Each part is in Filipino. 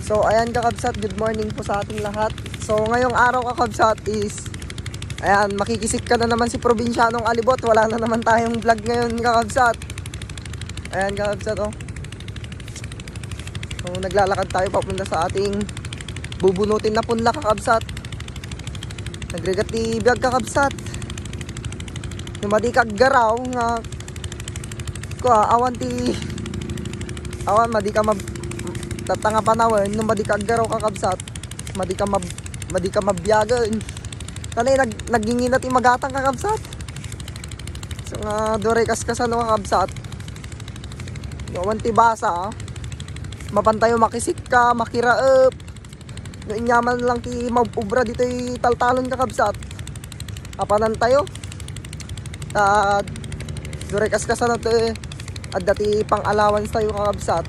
So ayan kakabsat, good morning po sa ating lahat. So ngayong araw kakabsat is ayan, makikisik ka na naman si Probinsyanong Alibot. Wala na naman tayong vlog ngayon kakabsat. Ayan kakabsat oh. So naglalakad tayo papunta sa ating bubunutin na punla kakabsat. Nagregat ti biyag kakabsat. Numadi kag garaw nga awan madi ka tatanga panawin nung madi ka garaw kakabsat, madi ka mabyagan tanay naginginat imagatang kakabsat. So nga dore kaskasan no kakabsat awan ti basa mapantayo makisik ka makiraep no inyaman lang ti mabubra dito taltalon kakabsat apanan tayo dore kaskasan no te at dati pang allowance tayo kakabsat.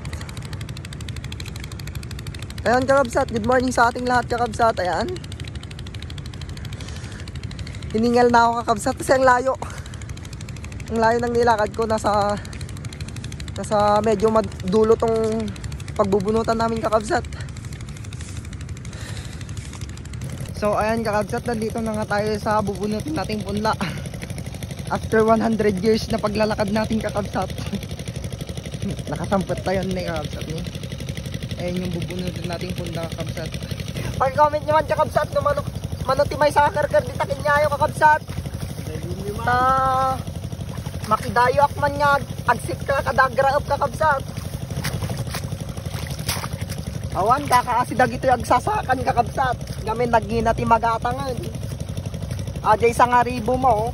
Ayan kakabsat, good morning sa ating lahat kakabsat. Ayan, hiningal na ako kakabsat kasi ang layo ng nilakad ko. Nasa medyo madulo tong pagbubunutan namin kakabsat. So ayan kakabsat, nandito na nga tayo sa bubunutin nating punla after 100 years na paglalakad natin kakabsat. Nakasampot tayo na kakabsat ni. Ayan yung bubunutin nating punla kakabsat. Pag-comment nyo man kakabsat kung manutimay sa karkar di takin nyayo kakabsat. Makidayo akman nga agsit ka kadagraap kakabsat. Awan kakaasidag ito yung agsasakan kakabsat. Gamin nagina ti magatangan. Ajay sa nga ribo mo.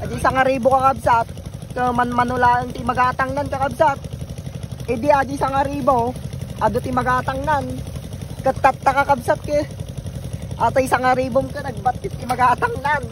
Ajay sa nga ribo kakabsat. Manulaan ti magatang nan kakabsat. E di ajay sa nga ribo. Ado ti magatang nan. Katatta kakabsat ke. Atay sa nga ribom ka nagbatit ti magatang nan.